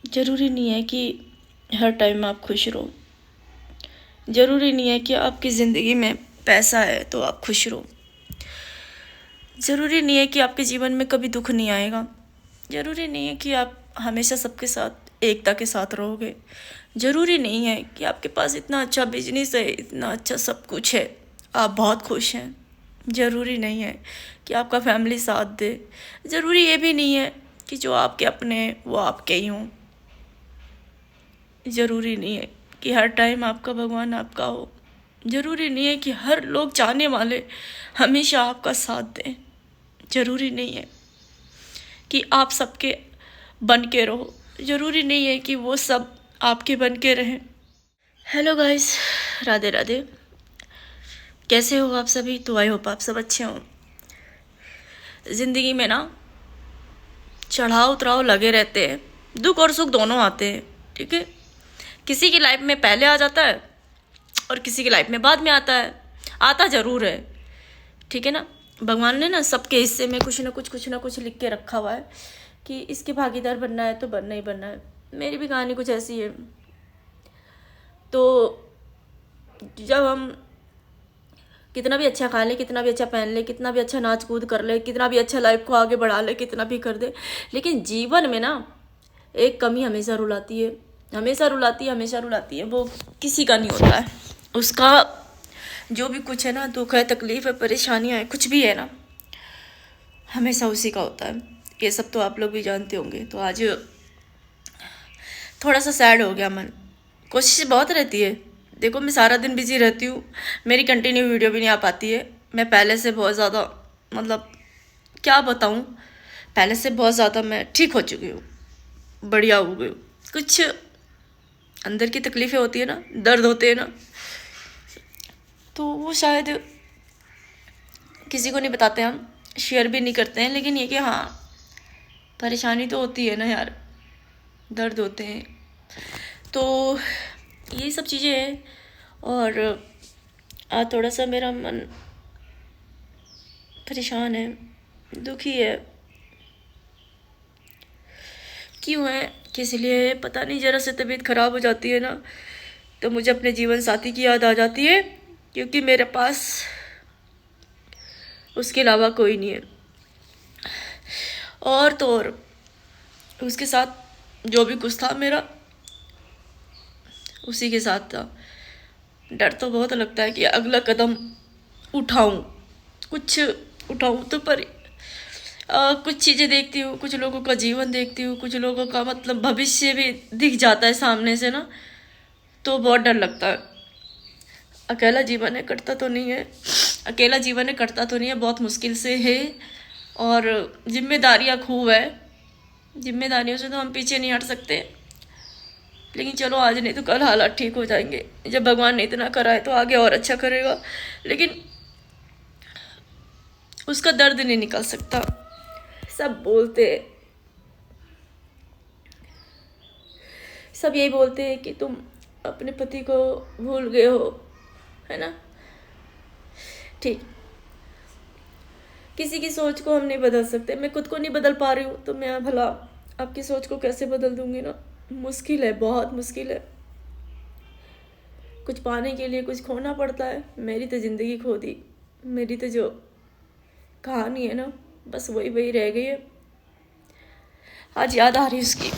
ज़रूरी नहीं है कि हर टाइम आप खुश रहो। ज़रूरी नहीं है कि आपकी ज़िंदगी में पैसा है तो आप खुश रहो। ज़रूरी नहीं है कि आपके जीवन में कभी दुख नहीं आएगा। ज़रूरी नहीं है कि आप हमेशा सबके साथ एकता के साथ रहोगे। ज़रूरी नहीं है कि आपके पास इतना अच्छा बिजनेस है, इतना अच्छा सब कुछ है, आप बहुत खुश हैं। ज़रूरी नहीं है कि आपका फैमिली साथ दे। ज़रूरी ये भी नहीं है कि जो आपके अपने हैं वो आपके ही हों। ज़रूरी नहीं है कि हर टाइम आपका भगवान आपका हो। ज़रूरी नहीं है कि हर लोग चाहने वाले हमेशा आपका साथ दें। ज़रूरी नहीं है कि आप सबके बन के रहो। ज़रूरी नहीं है कि वो सब आपके बन के रहें। Hello guys, Radhe Radhe. कैसे हो आप सभी? तो आई होप आप सब अच्छे हों। ज़िंदगी में ना चढ़ाव उतराव लगे रहते हैं, दुख और सुख दोनों आते हैं, ठीक है। किसी की लाइफ में पहले आ जाता है और किसी की लाइफ में बाद में आता है। आता ज़रूर है, ठीक है ना। भगवान ने ना सबके हिस्से में कुछ ना कुछ लिख के रखा हुआ है कि इसके भागीदार बनना है तो बनना ही बनना है। मेरी भी कहानी कुछ ऐसी है। तो जब हम कितना भी अच्छा खा ले, कितना भी अच्छा पहन ले, कितना भी अच्छा नाच कूद कर ले, कितना भी अच्छा लाइफ को आगे बढ़ा ले, कितना भी कर दे, लेकिन जीवन में ना एक कमी हमेशा रुलाती है, हमेशा रुलाती है, हमेशा रुलाती है। वो किसी का नहीं होता है। उसका जो भी कुछ है ना, दुख है, तकलीफ है, परेशानियाँ है, कुछ भी है ना, हमेशा उसी का होता है। ये सब तो आप लोग भी जानते होंगे। तो आज थोड़ा सा सैड हो गया मन। कोशिश बहुत रहती है। देखो, मैं सारा दिन बिजी रहती हूँ, मेरी कंटिन्यू वीडियो भी नहीं आ पाती है। मैं पहले से बहुत ज़्यादा, मतलब क्या बताऊँ, पहले से बहुत ज़्यादा मैं ठीक हो चुकी हूँ, बढ़िया हो गई हूँ। कुछ अंदर की तकलीफ़ें होती है ना, दर्द होते हैं ना, तो वो शायद किसी को नहीं बताते, हम शेयर भी नहीं करते हैं। लेकिन ये कि हाँ, परेशानी तो होती है ना यार, दर्द होते हैं। तो यही सब चीज़ें हैं। और आज थोड़ा सा मेरा मन परेशान है, दुखी है। क्यों है, किस लिए, पता नहीं। ज़रा से तबीयत ख़राब हो जाती है ना, तो मुझे अपने जीवन साथी की याद आ जाती है, क्योंकि मेरे पास उसके अलावा कोई नहीं है। और तो और उसके साथ जो भी कुछ था मेरा, उसी के साथ था। डर तो बहुत लगता है कि अगला कदम उठाऊं, कुछ उठाऊं तो, पर कुछ चीज़ें देखती हूँ, कुछ लोगों का जीवन देखती हूँ, कुछ लोगों का मतलब भविष्य भी दिख जाता है सामने से ना, तो बहुत डर लगता है। अकेला जीवन है, कटता तो नहीं है, अकेला जीवन है, कटता तो नहीं है, बहुत मुश्किल से है। और जिम्मेदारियाँ खूब है, जिम्मेदारियों से तो हम पीछे नहीं हट सकते। लेकिन चलो, आज नहीं तो कल हालात ठीक हो जाएंगे। जब भगवान ने इतना करा है तो आगे और अच्छा करेगा। लेकिन उसका दर्द नहीं निकल सकता। सब बोलते हैं, सब यही बोलते हैं कि तुम अपने पति को भूल गए हो, है ना। ठीक, किसी की सोच को हम नहीं बदल सकते। मैं खुद को नहीं बदल पा रही हूँ, तो मैं भला आपकी सोच को कैसे बदल दूंगी ना। मुश्किल है, बहुत मुश्किल है। कुछ पाने के लिए कुछ खोना पड़ता है। मेरी तो ज़िंदगी खो दी, मेरी तो जो कहानी है ना, बस वही वही रह गई है। आज याद आ रही उसकी।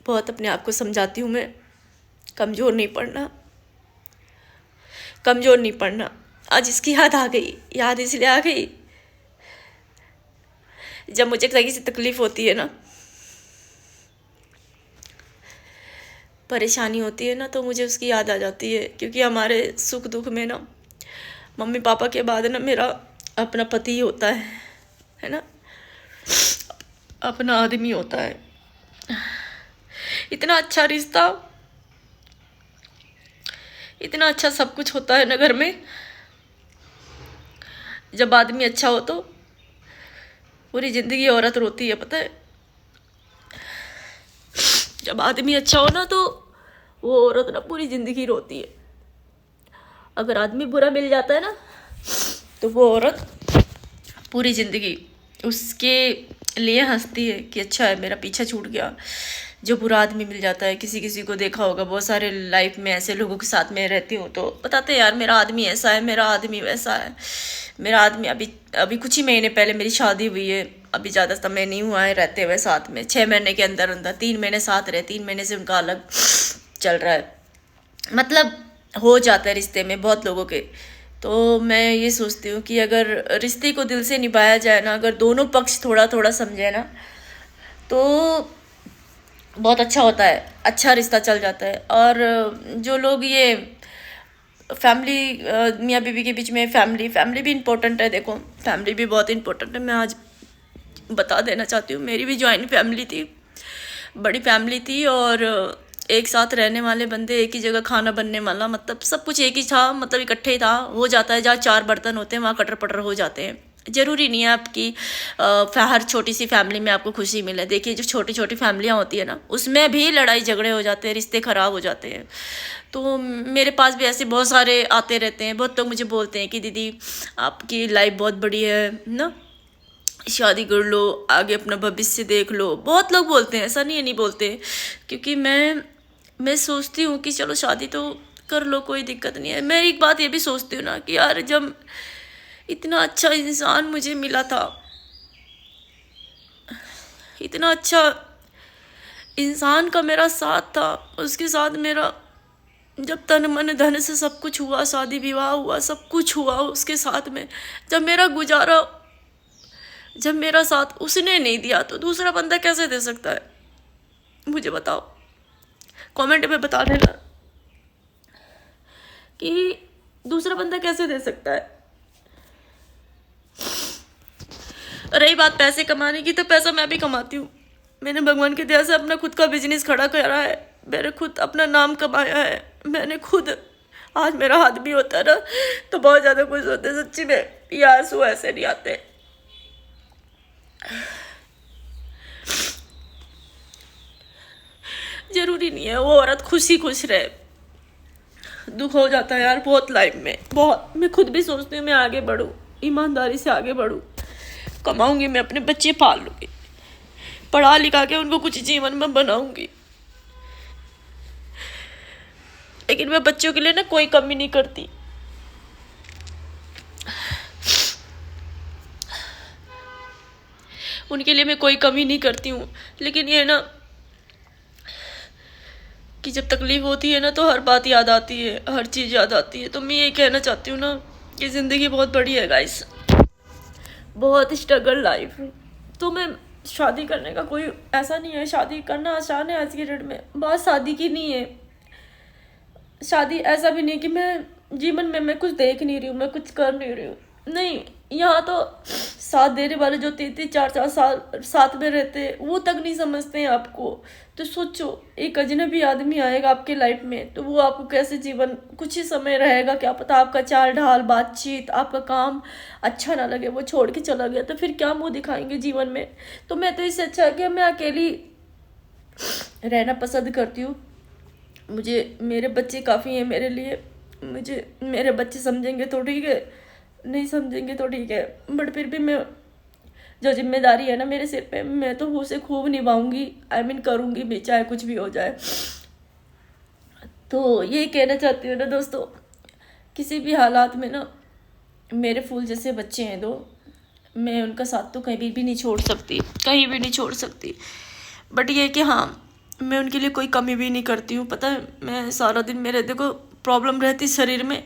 बहुत अपने आप को समझाती हूँ मैं, कमज़ोर नहीं पड़ना, कमज़ोर नहीं पड़ना। आज इसकी याद आ गई। याद इसलिए आ गई, जब मुझे कहीं से तकलीफ़ होती है ना, परेशानी होती है ना, तो मुझे उसकी याद आ जाती है। क्योंकि हमारे सुख दुख में ना, मम्मी पापा के बाद ना मेरा अपना पति ही होता है ना, अपना आदमी होता है। इतना अच्छा रिश्ता, इतना अच्छा सब कुछ होता है ना घर में। जब आदमी अच्छा हो तो पूरी ज़िंदगी औरत रोती है, पता है। जब आदमी अच्छा हो ना, तो वो औरत ना पूरी ज़िंदगी रोती है। अगर आदमी बुरा मिल जाता है ना, तो वो औरत पूरी ज़िंदगी उसके लिए हंसती है कि अच्छा है मेरा पीछा छूट गया। जो बुरा आदमी मिल जाता है, किसी किसी को देखा होगा, बहुत सारे लाइफ में ऐसे लोगों के साथ में रहती हूँ तो बताते हैं यार मेरा आदमी ऐसा है, मेरा आदमी वैसा है, मेरा आदमी। अभी अभी कुछ ही महीने पहले मेरी शादी हुई है, अभी ज़्यादा समय नहीं हुआ है रहते हुए साथ में, 6 महीने के अंदर अंदर 3 महीने साथ रहे, 3 महीने से उनका अलग चल रहा है। मतलब हो जाता है रिश्ते में बहुत लोगों के। तो मैं ये सोचती हूँ कि अगर रिश्ते को दिल से निभाया जाए ना, अगर दोनों पक्ष थोड़ा थोड़ा समझे ना, तो बहुत अच्छा होता है, अच्छा रिश्ता चल जाता है। और जो लोग ये फैमिली, मियाँ बीवी के बीच में फैमिली भी इम्पोर्टेंट है। देखो फैमिली भी बहुत इम्पोर्टेंट है। मैं आज बता देना चाहती हूँ, मेरी भी जॉइंट फैमिली थी, बड़ी फैमिली थी, और एक साथ रहने वाले बंदे, एक ही जगह खाना बनने वाला, मतलब सब कुछ एक ही था, मतलब इकट्ठे ही था। हो जाता है जहाँ 4 बर्तन होते हैं वहाँ कटर पटर हो जाते हैं। ज़रूरी नहीं है आपकी हर छोटी सी फैमिली में आपको खुशी मिले। देखिए जो छोटी छोटी फैमिलियाँ होती है ना, उसमें भी लड़ाई झगड़े हो जाते हैं, रिश्ते ख़राब हो जाते हैं। तो मेरे पास भी ऐसे बहुत सारे आते रहते हैं। बहुत लोग मुझे बोलते हैं कि दीदी आपकी लाइफ बहुत बड़ी है ना, शादी कर लो, आगे अपना भविष्य देख लो। बहुत लोग बोलते हैं, ऐसा नहीं है नहीं बोलते, क्योंकि मैं सोचती हूँ कि चलो शादी तो कर लो, कोई दिक्कत नहीं है। मैं एक बात ये भी सोचती हूँ ना कि यार जब इतना अच्छा इंसान मुझे मिला था, इतना अच्छा इंसान का मेरा साथ था, उसके साथ मेरा जब तन मन धन से सब कुछ हुआ, शादी विवाह हुआ, सब कुछ हुआ उसके साथ में, जब मेरा गुजारा, जब मेरा साथ उसने नहीं दिया तो दूसरा बंदा कैसे दे सकता है? मुझे बताओ, कमेंट में बता देना कि दूसरा बंदा कैसे दे सकता है। रही बात पैसे कमाने की, तो पैसा मैं भी कमाती हूँ। मैंने भगवान की दया से अपना खुद का बिजनेस खड़ा करा है, मैंने खुद अपना नाम कमाया है, मैंने खुद। आज मेरा हाथ भी होता है ना तो बहुत ज़्यादा खुश होते हैं सच्ची में, ये आंसू ऐसे नहीं आते। जरूरी नहीं है वो औरत खुशी खुश रहे, दुख हो जाता है यार बहुत लाइफ में, बहुत। मैं खुद भी सोचती हूँ मैं आगे बढ़ूँ, ईमानदारी से आगे बढ़ूँ, कमाऊंगी, मैं अपने बच्चे पाल लूँगी, पढ़ा लिखा के उनको कुछ जीवन में बनाऊंगी। लेकिन मैं बच्चों के लिए ना कोई कमी नहीं करती। उनके लिए मैं कोई कमी नहीं करती हूँ। लेकिन ये ना कि जब तकलीफ होती है ना तो हर बात याद आती है, हर चीज़ याद आती है। तो मैं ये कहना चाहती हूँ ना कि ज़िंदगी बहुत बड़ी है गाइस, बहुत स्ट्रगल लाइफ। तो मैं शादी करने का कोई ऐसा नहीं है, शादी करना आसान है आज के डेट में, बात शादी की नहीं है। शादी ऐसा भी नहीं कि मैं जीवन में मैं कुछ देख नहीं रही हूँ, मैं कुछ कर नहीं रही हूँ, नहीं। यहाँ तो साथ देने वाले जो 3-3, 4-4 साल साथ में रहते हैं वो तक नहीं समझते हैं आपको। तो सोचो एक अजनबी आदमी आएगा आपके लाइफ में तो वो आपको कैसे जीवन, कुछ ही समय रहेगा, क्या पता आपका चाल ढाल, बातचीत, आपका काम अच्छा ना लगे, वो छोड़ के चला गया तो फिर क्या मुंह दिखाएंगे जीवन में। तो मैं तो इससे अच्छा है कि मैं अकेली रहना पसंद करती हूँ। मुझे मेरे बच्चे काफ़ी हैं मेरे लिए, मुझे मेरे बच्चे समझेंगे तो ठीक है, नहीं समझेंगे तो ठीक है, बट फिर भी मैं जो जिम्मेदारी है ना मेरे सिर पे, मैं तो उसे खूब निभाऊंगी, आई मीन करूँगी भी, चाहे कुछ भी हो जाए। तो ये कहना चाहती हूँ ना दोस्तों, किसी भी हालात में ना मेरे फूल जैसे बच्चे हैं दो, मैं उनका साथ तो कहीं भी नहीं छोड़ सकती, कहीं भी नहीं छोड़ सकती। बट ये कि हाँ मैं उनके लिए कोई कमी भी नहीं करती हूँ। पता है मैं सारा दिन, मेरे देखो प्रॉब्लम रहती शरीर में,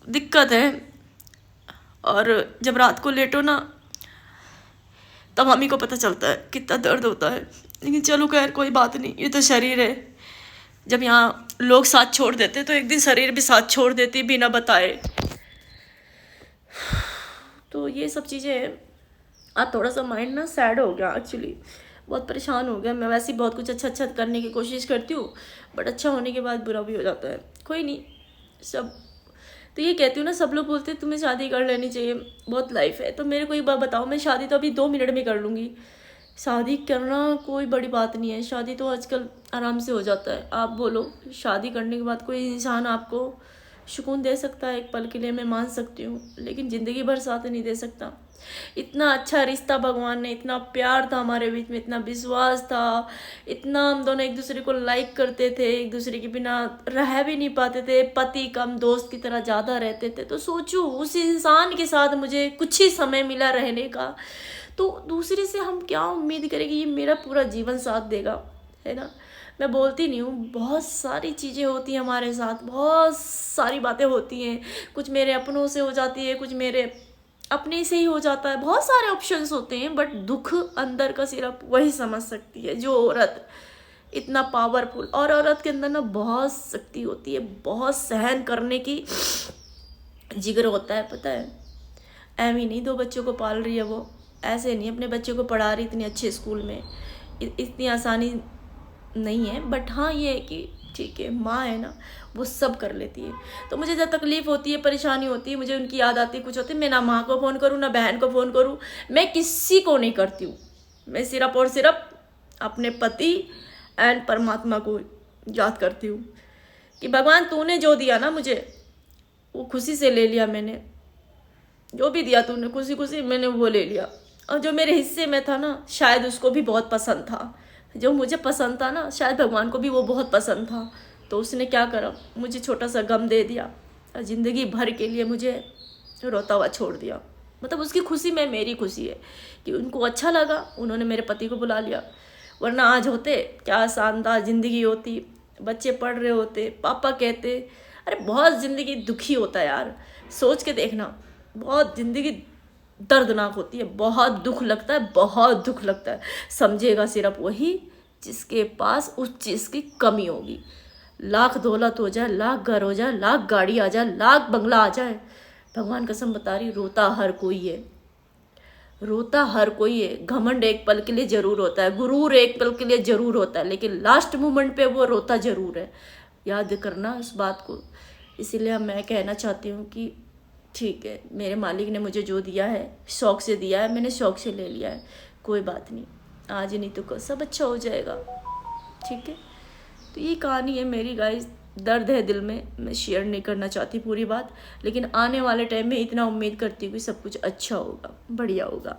दिक्कत है, और जब रात को लेटो ना तब मम्मी को पता चलता है कितना दर्द होता है। लेकिन चलो खैर कोई बात नहीं, ये तो शरीर है। जब यहाँ लोग साथ छोड़ देते तो एक दिन शरीर भी साथ छोड़ देती बिना बताए। तो ये सब चीज़ें हैं। आज थोड़ा सा माइंड ना सैड हो गया एक्चुअली, बहुत परेशान हो गया। मैं वैसे ही बहुत कुछ अच्छा अच्छा करने की कोशिश करती हूँ, बट अच्छा होने के बाद बुरा भी हो जाता है। कोई नहीं, सब तो ये कहती हूँ ना, सब लोग बोलते हैं तुम्हें शादी कर लेनी चाहिए, बहुत लाइफ है। तो मेरे को एक बात बताओ, मैं शादी तो अभी 2 मिनट में कर लूँगी। शादी करना कोई बड़ी बात नहीं है, शादी तो आजकल आराम से हो जाता है। आप बोलो शादी करने के बाद कोई इंसान आपको सुकून दे सकता है एक पल के लिए, मैं मान सकती हूँ, लेकिन ज़िंदगी भर साथ नहीं दे सकता। इतना अच्छा रिश्ता भगवान ने, इतना प्यार था हमारे बीच में, इतना विश्वास था, इतना हम दोनों एक दूसरे को लाइक करते थे, एक दूसरे के बिना रह भी नहीं पाते थे, पति कम दोस्त की तरह ज़्यादा रहते थे। तो सोचो उस इंसान के साथ मुझे कुछ ही समय मिला रहने का, तो दूसरे से हम क्या उम्मीद करें कि ये मेरा पूरा जीवन साथ देगा, है ना। मैं बोलती नहीं हूँ, बहुत सारी चीज़ें होती हैं हमारे साथ, बहुत सारी बातें होती हैं, कुछ मेरे अपनों से हो जाती है, कुछ मेरे अपने से ही हो जाता है, बहुत सारे ऑप्शंस होते हैं, बट दुख अंदर का सिर्फ वही समझ सकती है, जो औरत इतना पावरफुल। और औरत के अंदर ना बहुत शक्ति होती है, बहुत सहन करने की जिगर होता है, पता है। एम ही नहीं 2 बच्चों को पाल रही है वो, ऐसे नहीं अपने बच्चों को पढ़ा रही इतने अच्छे स्कूल में, इतनी आसानी नहीं है। बट हाँ ये है कि ठीक है, माँ है ना, वो सब कर लेती है। तो मुझे जब तकलीफ़ होती है, परेशानी होती है, मुझे उनकी याद आती है, कुछ होती है, मैं ना माँ को फ़ोन करूँ ना बहन को फ़ोन करूँ, मैं किसी को नहीं करती हूँ। मैं सिर्फ और सिर्फ अपने पति एंड परमात्मा को याद करती हूँ कि भगवान तूने जो दिया ना मुझे, वो खुशी से ले लिया मैंने, जो भी दिया तूने खुशी खुशी मैंने वो ले लिया। और जो मेरे हिस्से में था ना, शायद उसको भी बहुत पसंद था, जो मुझे पसंद था ना, शायद भगवान को भी वो बहुत पसंद था। तो उसने क्या करा, मुझे छोटा सा गम दे दिया और ज़िंदगी भर के लिए मुझे रोता हुआ छोड़ दिया। मतलब उसकी खुशी में मेरी खुशी है कि उनको अच्छा लगा, उन्होंने मेरे पति को बुला लिया। वरना आज होते क्या शानदार ज़िंदगी होती, बच्चे पढ़ रहे होते, पापा कहते। अरे बहुत ज़िंदगी दुखी होता है यार, सोच के देखना, बहुत ज़िंदगी दर्दनाक होती है, बहुत दुख लगता है, बहुत दुख लगता है। समझेगा सिर्फ वही जिसके पास उस चीज़ की कमी होगी। लाख दौलत हो जाए, लाख घर हो जाए, लाख गाड़ी आ जाए, लाख बंगला आ जाए, भगवान कसम बता रही, रोता हर कोई है, रोता हर कोई है। घमंड एक पल के लिए जरूर होता है, गुरूर एक पल के लिए जरूर होता है, लेकिन लास्ट मोमेंट पे वो रोता जरूर है। याद करना इस बात को। इसीलिए मैं कहना चाहती हूँ कि ठीक है, मेरे मालिक ने मुझे जो दिया है, शौक़ से दिया है, मैंने शौक़ से ले लिया है, कोई बात नहीं, आज नहीं तो कल सब अच्छा हो जाएगा, ठीक है। तो ये कहानी है मेरी गाइस, दर्द है दिल में, मैं शेयर नहीं करना चाहती पूरी बात, लेकिन आने वाले टाइम में इतना उम्मीद करती हूँ कि सब कुछ अच्छा होगा, बढ़िया होगा।